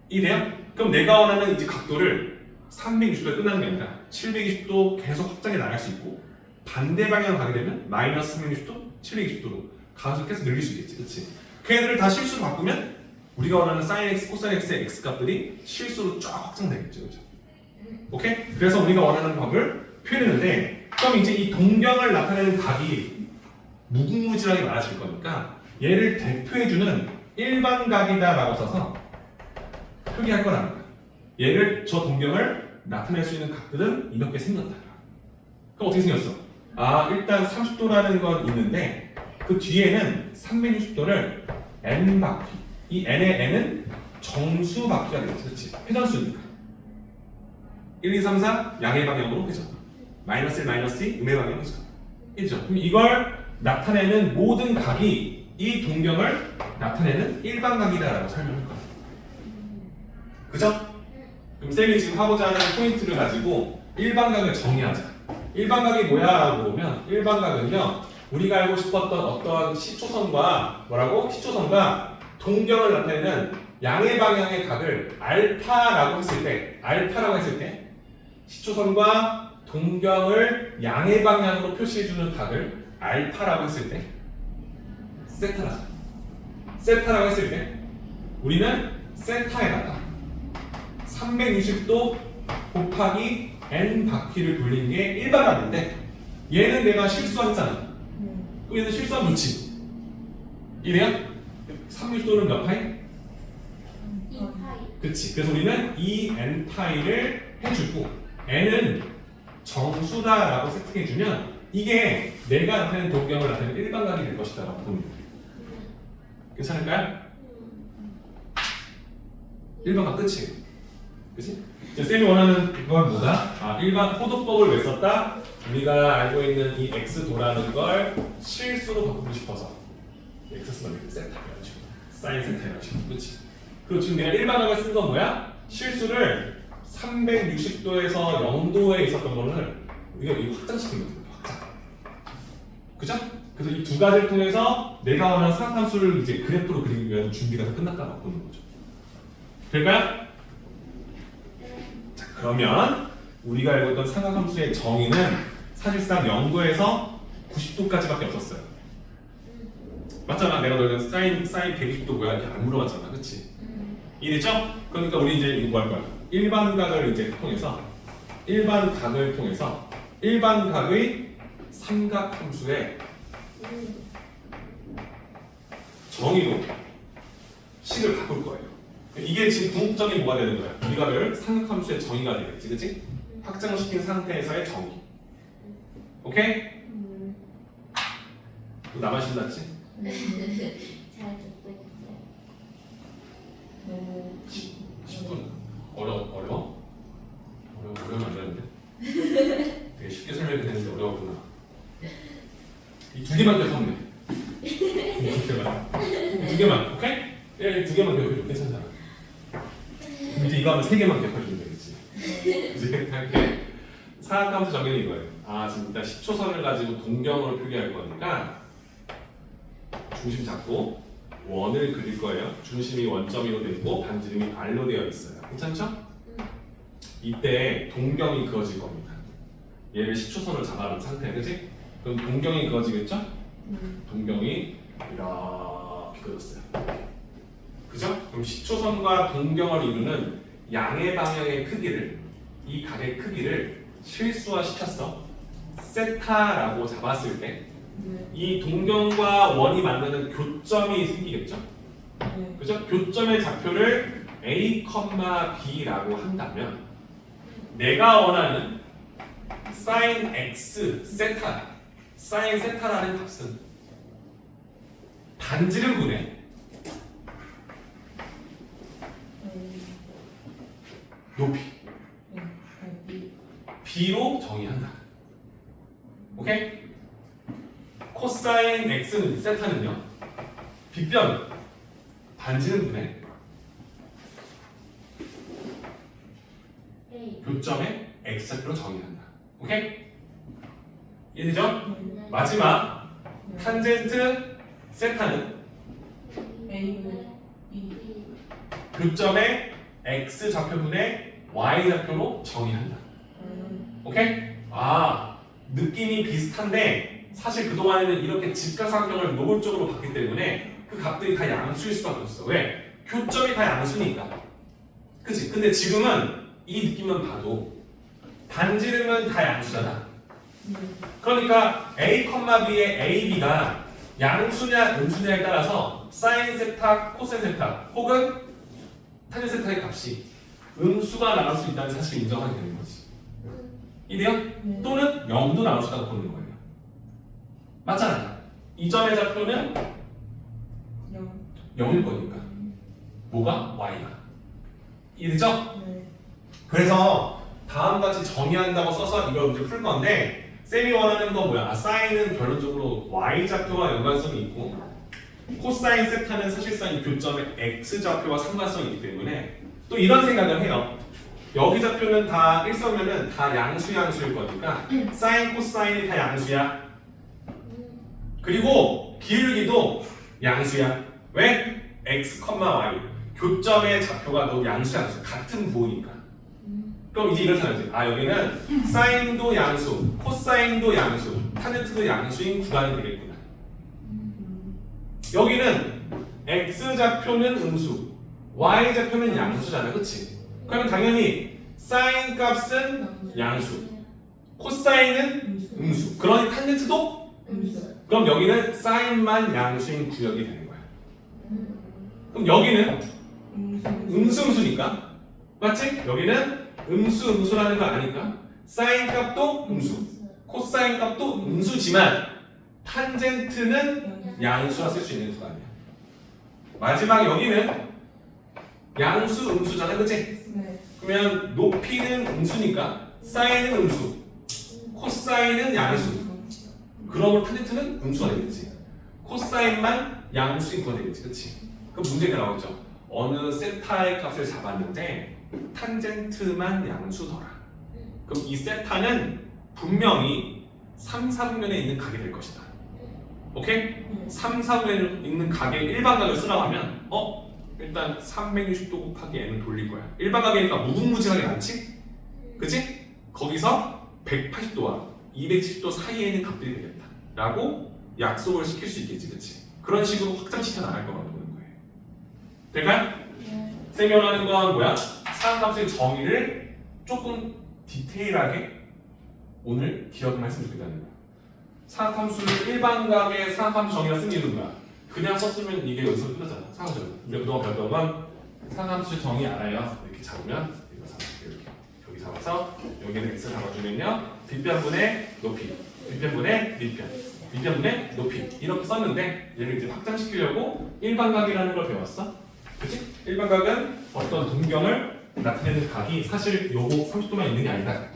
이래요? 그럼 내가 원하는 이제 각도를 360도에 끝나는 게 아니라 720도 계속 확장해 나갈 수 있고 반대 방향으로 가게 되면 마이너스 360도, 720도로 가서 계속 늘릴 수 있겠지, 그치? 그 애들을 다 실수로 바꾸면 우리가 원하는 sin x, cos x의 x 값들이 실수로 쫙 확장되겠죠, 그죠? 오케이? 그래서 우리가 원하는 값을 표현했는데 그럼 이제 이 동경을 나타내는 각이 무궁무진하게 많아질 거니까 얘를 대표해주는 일반각이다라고 써서 표기할 거라는 거야. 얘를 저 동경을 나타낼 수 있는 각들은 이렇게 생겼다. 그럼 어떻게 생겼어? 일단 30도라는 건 있는데 그 뒤에는 360도를 n 바퀴. 이 n의 n은 정수 바퀴가 되겠지, 그렇지? 회전수니까. 1, 2, 3, 4 양의 방향으로 회전. 마이너스 1, 마이너스 2 음의 방향으로 회전. 그렇죠? 그럼 이걸 나타내는 모든 각이 이 동경을 나타내는 일반각이다라고 설명할 거야. 그죠? 그럼 쌤이 지금 하고자 하는 포인트를 가지고 일반각을 정의하자. 일반각이 뭐야? 라고 보면 일반각은요 우리가 알고 싶었던 어떠한 시초선과 시초선과 동경을 나타내는 양의 방향의 각을 알파라고 했을 때 시초선과 동경을 양의 방향으로 표시해주는 각을 알파라고 했을 때 세타라고 했을 때 우리는 세타에다가 360도 곱하기 n 바퀴를 돌리는 게 일반각인데 얘는 내가 실수했잖아. 그럼 얘는 실수하면 좋지. 이래요? 360도는 몇 파이? 2파이. 그치. 그래서 우리는 이 n 파이를 해주고 n은 정수다라고 세팅해주면 이게 내가 나타내는 동경을 나타내는 일반각이 될 것이다라고 보면 돼요. 괜찮을까요? 일반각 끝이에요. 그치? 쌤이 원하는 그건 뭐다? 일반 호도법을 왜 썼다? 우리가 알고 있는 이 x 도라는 걸 실수로 바꾸고 싶어서 x 쓰면 세타 이런 식으로 사인 세타 이런 식으로. 그치? 그리고 지금 내가 일반각을 쓴 건 뭐야? 실수를 360도에서 0도에 있었던 거를 이거 확장시킨 거죠. 확장. 그죠? 그래서 이 두 가지를 통해서 내가 원하는 상함수를 이제 그래프로 그리기 위한 준비가 다 끝났다고 보는 거죠. 될까요? 자, 그러면 우리가 알고 있던 삼각함수의 정의는 사실상 0도에서 90도까지밖에 없었어요. 맞잖아. 내가 너희는 사인 120도 뭐야 이렇게 안 물어봤잖아. 그치? 이해됐죠? 그러니까 우리 이제 이거 뭐 할 거야? 일반각을 이제 통해서 일반각의 삼각함수의 정의로 식을 바꿀 거예요. 이게 지금 궁극적인 뭐가 되는 거야? 우리가 배울 삼각함수의 정의가 되겠지, 그치? 확장시킨 상태에서의 정의. 오케이? 나만 신났지? 잘 듣고 있어요. 너무 10분 어려워? 어려우면 안 되는데 되게 쉽게 설명이 되는데 어려웠구나. 이 두 개만 계속 하면 돼. 두 개만 오케이? 예, 두 개만 계속 해줘. 괜찮잖아. 이제 이거 하면 세 개만 계속 해주면 되겠지. 이제 할게. 사각함수 정의는 이거예요. 아 지금 일단 10초선을 가지고 동경으로 표기할 거니까 중심 잡고 원을 그릴 거예요. 중심이 원점으로 돼 있고 반지름이 R로 되어 있어요. 괜찮죠? 이때 동경이 그어질 겁니다. 얘를 10초선을 잡아놓은 상태, 그치? 그럼 동경이 그어지겠죠? 동경이 이렇게 그어졌어요. 그죠? 그럼 10초선과 동경을 이루는 양의 방향의 크기를, 이 각의 크기를 실수화시켰어. 세타라고 잡았을 때 이 동경과 원이 만나는 교점이 생기겠죠? 그죠? 교점의 좌표를 A, B라고 한다면 내가 원하는 sin x 세타, sin 세타라는 값은 반지름분의 높이 b로 정의한다. 오케이? 코사인 x는 세타는요 빗변 반지름분의 교점의 x좌표로 정의한다. 오케이? 이해되죠? 마지막 탄젠트 세타는 교점의 x좌표분의 y좌표로 정의한다. 오케이? 아 느낌이 비슷한데 사실 그동안에는 이렇게 직각삼각형을 노골적으로 봤기 때문에 그 값들이 다 양수일 수밖에 없어. 왜? 교점이 다 양수니까. 그치? 근데 지금은 이 느낌만 봐도 반지름은 다 양수잖아. 그러니까 A, B의 A, B가 양수냐 음수냐에 따라서 사인 세타, 코사인 세타 혹은 탄젠 세타의 값이 음수가 나올 수 있다는 사실을 인정하게 되는 거지. 이래요? 또는 0도 나올 수 있다고 보는 거예요. 맞잖아. 이 점의 좌표는 0일 거니까. 뭐가? Y가. 이해되죠? 그래서 다음같이 정의한다고 써서 이걸 문제 풀 건데 쌤이 원하는 건 뭐야? 사인은 결론적으로 Y좌표와 연관성이 있고 코사인 세타는 사실상 이 교점의 X좌표와 상관성이 있기 때문에 또 이런 생각을 해요. 여기 좌표는 다 일선면은 다 양수일 거니까 사인, 코사인이 다 양수야. 그리고 기울기도 양수야. 왜? X, Y 교점의 좌표가 너 양수야. 같은 부호니까. 그럼 이제 이런 생각이지. 아 여기는 사인도 양수, 코사인도 양수, 탄젠트도 양수인 구간이 되겠구나. 여기는 X 좌표는 음수, Y 좌표는 양수잖아, 그렇지? 그러면 당연히 사인 값은 양수, 코사인은 음수. 그러니 탄젠트도 그럼 여기는 사인만 양수인 구역이 되는 거야. 그럼 여기는 음수니까, 맞지? 여기는 음수라는 거 아니까 사인 값도 음수, 코사인 값도 음수지만 탄젠트는 양수라 쓸 수 있는 구간이야. 마지막 여기는 양수, 음수잖아, 그치? 그러면 높이는 음수니까 사인은 음수, 코사인은 양수. 그러면 탄젠트는 음수가 되겠지. 코사인만 양수인 구간이 되겠지, 그치? 그 문제가 나오죠. 어느 세타의 값을 잡았는데 탄젠트만 양수더라. 그럼 이 세타는 분명히 3, 4분면에 있는 각이 될 것이다. 오케이? 3, 4분면에 있는 각의 일반각을 쓰라고 하면 일단 360도 곱하기 n을 돌릴 거야. 일반각이니까 무궁무진하게 많지? 그치? 거기서 180도와 270도 사이에 있는 값들이 되겠다 라고 약속을 시킬 수 있겠지, 그치? 그런 식으로 확장시켜 나갈 거라고 보는 거예요. 될까요? 쌤이 원하는 건 뭐야? 사각함수의 정의를 조금 디테일하게 오늘 기억을 했으면 좋겠다는 거야. 사각함수를 일반각의 사각함수 정의라 쓴 이유는 뭐야? 그냥 썼으면 이게 여기서 끝나잖아. 사각함수. 근데 그동안 배웠던 건 사각함수 정의 알아요. 이렇게 잡으면 이렇게 여기 잡아서 여기는 x 잡아주면요 뒷변분의 높이 밑변분의 밑변, 밑변분의 높이 이렇게 썼는데 얘를 이제 확장시키려고 일반각이라는 걸 배웠어. 그치? 일반각은 어떤 동경을 나타내는 각이 사실 요거 30도만 있는 게 아니다.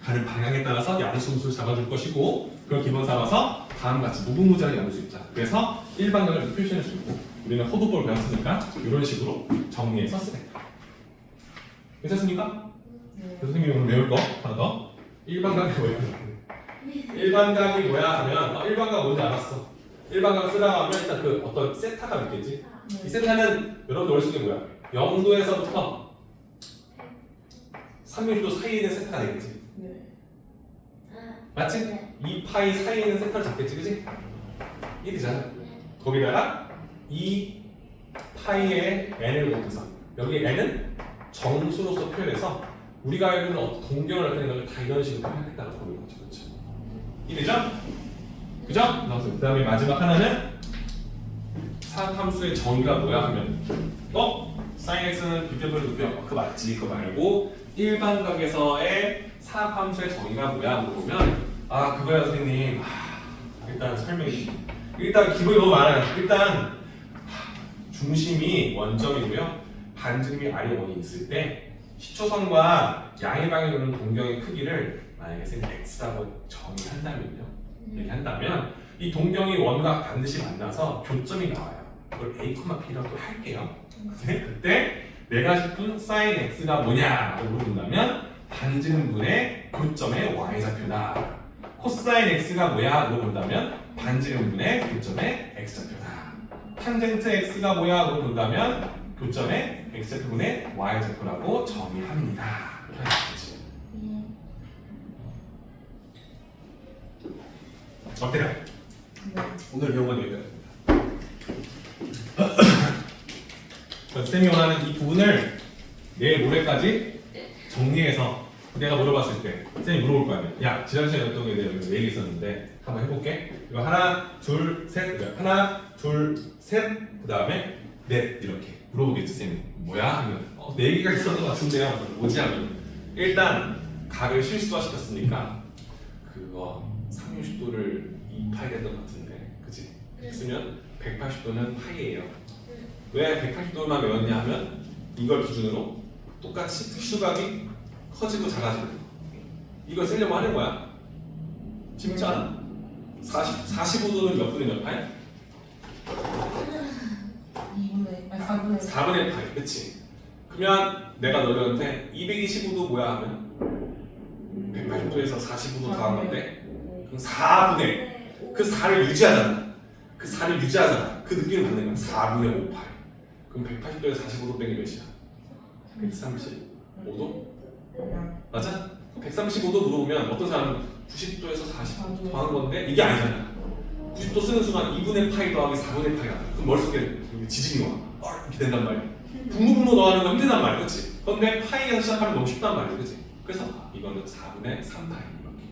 가는 방향에 따라서 양수음수를 잡아줄 것이고 그걸 기본 삼아서 다음과 같이 무궁무진하게 나눌 수 있다. 그래서 일반각을 이렇게 표시할 수 있고 우리는 호도법을 배웠으니까 이런 식으로 정리해서 쓰겠다. 괜찮습니까? 네. 선생님이 오늘 배울 거 하나 더. 일반각이 뭐야? 일반각이 뭐야 하면 일반각 뭔지 알았어. 일반각 쓰라고 하면 일단 그 어떤 세타가 있겠지. 이 세타는 여러분들 머릿속에 뭐야? 0도에서부터 360도 사이에 있는 세타가 되겠지. 네. 맞지? 네. 2파이 사이에 있는 세타를 잡겠지, 그지? 1이잖아. 거기다가 2파이의 n을 곱해서 여기 n은 정수로서 표현해서 우리가 알고 있는 어떤 동경을 나타내는 걸 다 이런 식으로 표현하겠다고 보는 거죠, 그렇죠? 1이죠? 그죠? 그 다음에 마지막 하나는 사각함수의 정의가 뭐야 하면 sin x는 비변분의 높이야. 그 맞지? 그거 말고 일반각에서의 사각함수의 정의가 뭐야 물어보면 그거야 선생님. 일단 설명이 일단 기본이 너무 많아요. 일단 중심이 원점이고요. 반지름이 아래 원이 있을 때 시초선과 양의 방향에 오는 동경의 크기를 만약에 선생님 x라고 정의한다면요. 얘기한다면 이 동경이 원과 반드시 만나서 교점이 나와요. 그걸 a, p라고 할게요. 그때 내가 싶은 sin x가 뭐냐고 물어본다면 반지름분의 교점의 y좌표다. 코사인 x가 뭐야 물어본다면 반지름분의 교점의 x좌표다. 탄젠트 x가 뭐야 물어본다면 교점의 x좌표분의 y좌표라고 정의합니다. 이렇게 하시겠지. 어때요? 네. 오늘 배운 건 여기까지입니다. 쌤이 원하는 이 부분을 내일 모레까지 정리해서 내가 물어봤을 때 쌤이 물어볼 거 아니야. 야, 지난 시간에 어떤 게 내가 왜 얘기했었는데 한번 해볼게. 이거 하나, 둘, 셋, 하나, 둘, 셋, 그 다음에 넷 이렇게 물어보겠지 쌤이. 뭐야? 하면 내 얘기가 있었던 것 같은데요. 뭐지 하면 일단 각을 실수화시켰으니까 그거 360도를 2파이 됐던 것 같은데 그치? 쓰면 180도는 파이예요. 왜 180도만 외웠냐 하면 이걸 기준으로 똑같이 특수각이 커지고 작아지고 이걸 쓰려고 하는 거야. 쉽지 않아? 45도는 몇 분의 몇 파이? 4분의 파이. 그치? 그러면 내가 너희한테 225도 뭐야 하면 180도에서 45도 더한 건데 그럼 4분의 그 4를 유지하잖아. 그 4를 유지하잖아. 그 느낌을 받는 거야. 4분의 5파이. 그럼 180도에서 45도 빼기 몇이야? 135도? 맞아? 135도 물어보면 어떤 사람은 90도에서 40도 더한 건데 이게 아니잖아. 90도 쓰는 순간 2분의 파이 더하기 4분의 파이가 그럼 머릿속에 지진이 와. 이렇게 된단 말이야. 분모분모 넣어가는 건 힘들단 말이야. 그치? 근데 파이에서 시작하면 너무 쉽단 말이야. 그치? 그래서 이거는 4분의 3파이 이렇게.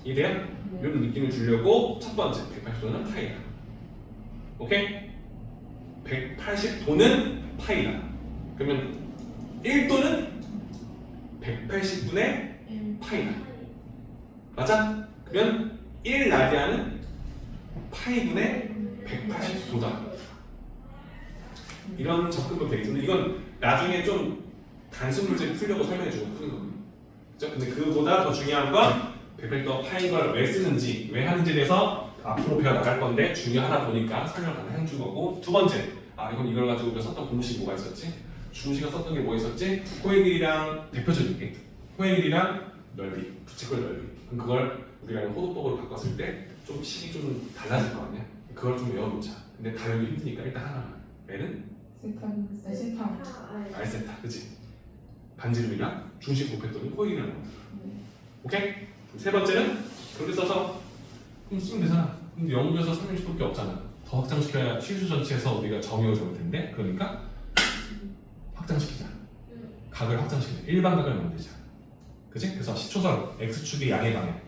이해돼요? 이런 느낌을 주려고 첫 번째 180도는 파이다. 오케이? 180도는 파이다. 그러면 1도는 180분의 파이다. 맞아? 그러면 1라디안은 파이분의 180도다. 이런 접근도 되겠죠. 근데 이건 나중에 좀 단순 문제 풀려고 설명해주고 푸는 거거든요. 그죠? 근데 그보다 더 중요한 건 180도 파인 걸 왜 쓰는지, 왜 하는지에 대해서 앞으로 배워나갈 건데 중요하다 보니까 설명을 간단히 해준 거고 두 번째, 이걸 가지고 우리가 썼던 공식이 뭐가 있었지? 중시가 썼던 게 뭐가 있었지? 코의 길이랑 대표적인 게 코의 길이랑 넓이, 부채꼴 넓이. 그럼 그걸 우리가 호도법으로 바꿨을 때 좀 식이 좀 달라질 거 아니야? 그걸 좀 외워놓자. 근데 다 외우기 힘드니까 일단 하나만. 얘는 알세타, 그치? 반지름이랑 중심 곱했더니 코의 길이랑 나온다. 오케이? 세 번째는 그렇게 써서 그럼 쓰면 되잖아. 근데 0도에서 360도밖에 없잖아. 더 확장시켜야 실수 전체에서 우리가 정의가 잡을 텐데 그러니까 확장시키자. 각을 확장시키자. 일반각을 만들자. 그치? 그래서 시초선 x축의 양의 방향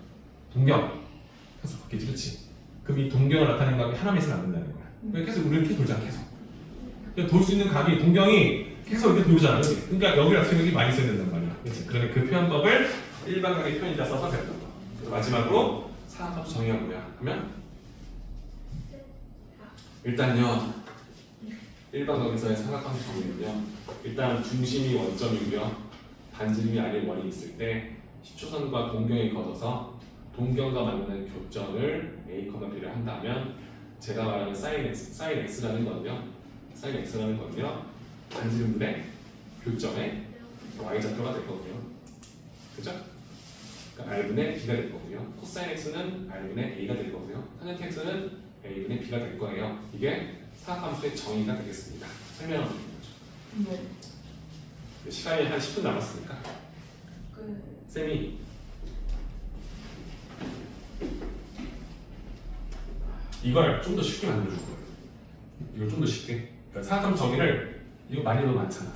동경 계속 바뀌지, 그치? 그럼 이 동경을 나타내는 각이 하나만 있으면 안 된다는 거야. 계속 우리 이렇게 돌잖아, 계속. 돌 수 있는 각이 동경이 계속 이렇게 돌잖아, 그치? 그러니까 여기를 나타내는 게 많이 써야 된단 말이야, 그치? 그러면 그 표현법을 일반각의 표현이다 써서 배웠던 거. 마지막으로 사각함수 정의가 뭐야? 하면 일단요 일반각에서의 사각함수 정의는요 일단 중심이 원점이고요 반지름이 아닌 원이 있을 때 시초선과 동경이 거져서 동경과 만나는 교점을 A, B를 한다면 제가 말하는 sin x라는 건요 반지름분의 교점의 y좌표가 될 거고요 그죠? 그러니까 r분의 b가 될 거고요 코사인 x는 r분의 a가 될 거고요 탄젠트 x는 a분의 b가 될 거예요 이게 사각함수의 정의가 되겠습니다 설명을 드리는 거죠 네. 시간이 한 10분 남았으니까 쌤이 이걸 좀 더 쉽게 만들어줄 거예요. 이걸 좀 더 쉽게. 그러니까 사각함수 정의를 이거 말이 너무 많잖아.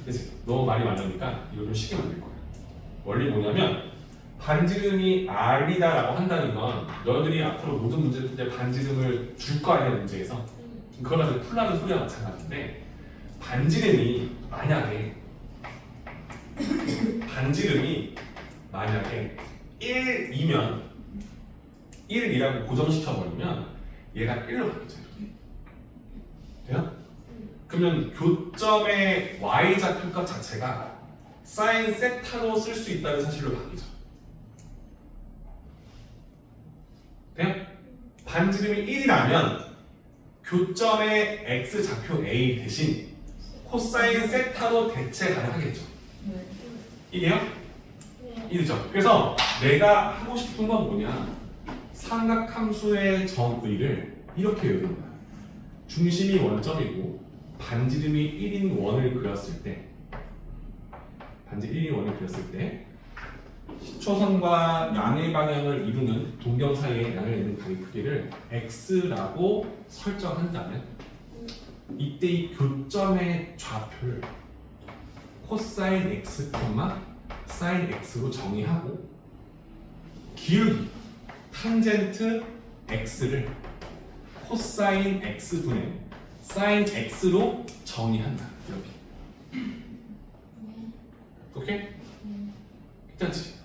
그치? 너무 말이 많으니까 이걸 좀 쉽게 만들 거예요. 원리 뭐냐면 반지름이 r이다라고 한다는 건 너희들이 앞으로 모든 문제들 때 반지름을 줄 거 아니야 문제에서 그걸 가지고 풀라는 소리와 마찬가지인데 반지름이 만약에 1이면 1이라고 고정시켜버리면 얘가 1로 바뀌죠 이렇게 돼요? 그러면 교점의 y좌표값 자체가 사인 세타로 쓸 수 있다는 사실로 바뀌죠 돼요? 반지름이 1이라면 교점의 x좌표 a 대신 코사인 세타로 대체 가능하겠죠 이게요? 이죠. 그래서 내가 하고 싶은 건 뭐냐? 삼각함수의 정의를 이렇게 외우는 거야. 중심이 원점이고 반지름이 1인 원을 그렸을 때, 시초선과 양의 방향을 이루는 동경 사이의 양을 이루는 가위 크기를 x라고 설정한다면, 이때 이 교점의 좌표를 코사인 x, 사인 x로 정의하고 기울기 탄젠트 x를 코사인 x분의 사인 x로 정의한다. 이렇게. 오케이? 괜찮지?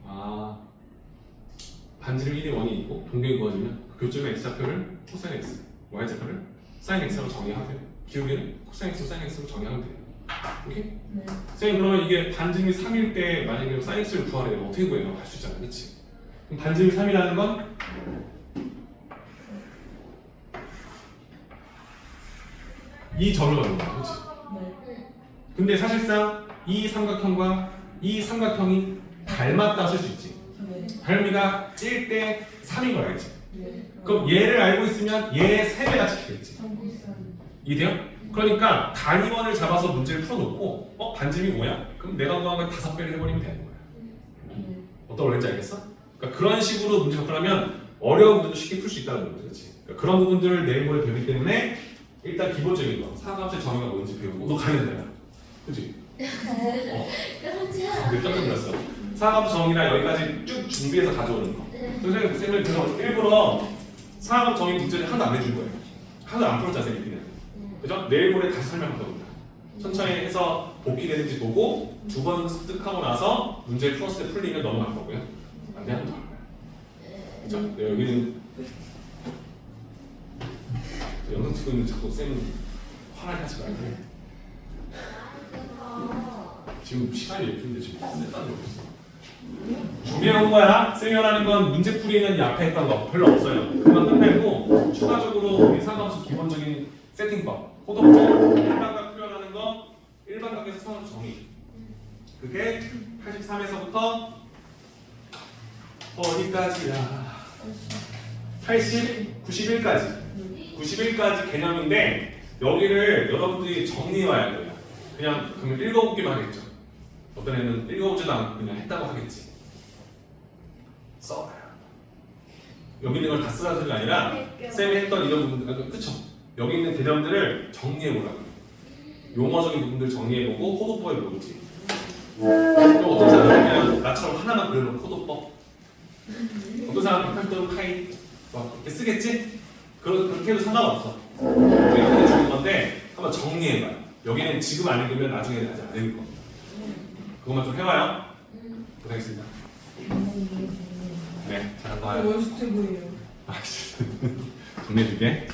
아, 반지름 1이 원이 있고 동경이 그어지면 교점의 x좌표를 코사인 x, y좌표를 사인 x로 정의하세요. 기울기는 코사인 x, 사인 x로 정의하면 돼요. 오케이? 네. 선생님 그러면 이게 반지름이 3일 때 만약에 사인 x를 구하래요. 어떻게 구해요? 할 수 있잖아. 그치? 그럼 반지름이 3이라는 건 이 점을 갖는 거야. 그치? 네. 근데 사실상 이 삼각형과 이 삼각형이 닮았다 쓸 수 있지. 네. 닮이가 1대 3인 걸 알지? 네. 그럼 얘를 알고 있으면 얘의 3배가 지키겠지. 이해돼요? 그러니까 단위원을 잡아서 문제를 풀어놓고 반지름이 뭐야? 그럼 내가 구한 걸 5배를 해버리면 되는 거야. 네. 어떤 원리인지 알겠어? 그러니까 그런 식으로 문제 접근하면 어려운 문제도 쉽게 풀 수 있다는 거지. 그렇지? 그러니까 그런 부분들을 내일모레 배우기 때문에 일단 기본적인 거 사각함수의 정의가 뭔지 배우고 너 가야 된다. 그치? 깜짝. 깜짝 놀랐어. 사각함수 정의랑 여기까지 쭉 준비해서 가져오는 거. 선생님 그래서 일부러 사각함수 정의 문제를 하나도 안 내준 거예요. 하나도 안 풀었잖아 선생님. 그죠? 내일 모레 다시 설명할 겁니다. 천천히 해서 복귀되는지 보고 두 번 습득하고 나서 문제를 풀었을 때 풀리면 넘어갈 거고요. 안 되면 더 할 거예요. 그죠? 네, 여기는 영상 찍고 있는데 자꾸 쌤 화나게 하지 말고 지금 시간이 몇 분인데 지금 끝냈다는 거 없어. 준비해온 거야. 쌤이 원하는 건 문제풀이는 이 앞에 했던 거 별로 없어요. 그만 끝내고 추가적으로 우리 사각함수 기본적인 세팅법 호도법 일반각 표현하는 거 일반각에서 사각함수 정의 그게 83에서부터 어디까지야? 91까지 개념인데 여기를 여러분들이 정리해와야 할 거예요. 그냥 그러면 읽어보기만 하겠죠. 어떤 애는 읽어보지도 않고 그냥 했다고 하겠지. 써봐요. 여기 있는 걸 다 쓰라는 소리가 아니라 쌤이 했던 이런 부분들, 그쵸? 여기 있는 개념들을 정리해보라고. 용어적인 부분들 정리해보고 호도법을 모르지. 또 어떤 사람은 그냥 나처럼 하나만 그려놓은 호도법. 어떤 사람은 180도 카이 막 그렇게 쓰겠지? 그렇게 해도 상관없어. 제가 해주는 건데 한번 정리해봐요. 여기는 지금 안 읽으면 나중에 아직 안 읽을 겁니다. 그것만 좀 해봐요. 부탁드리겠습니다. 네, 잘 봐. 원스트 보여요. 정리해줄게.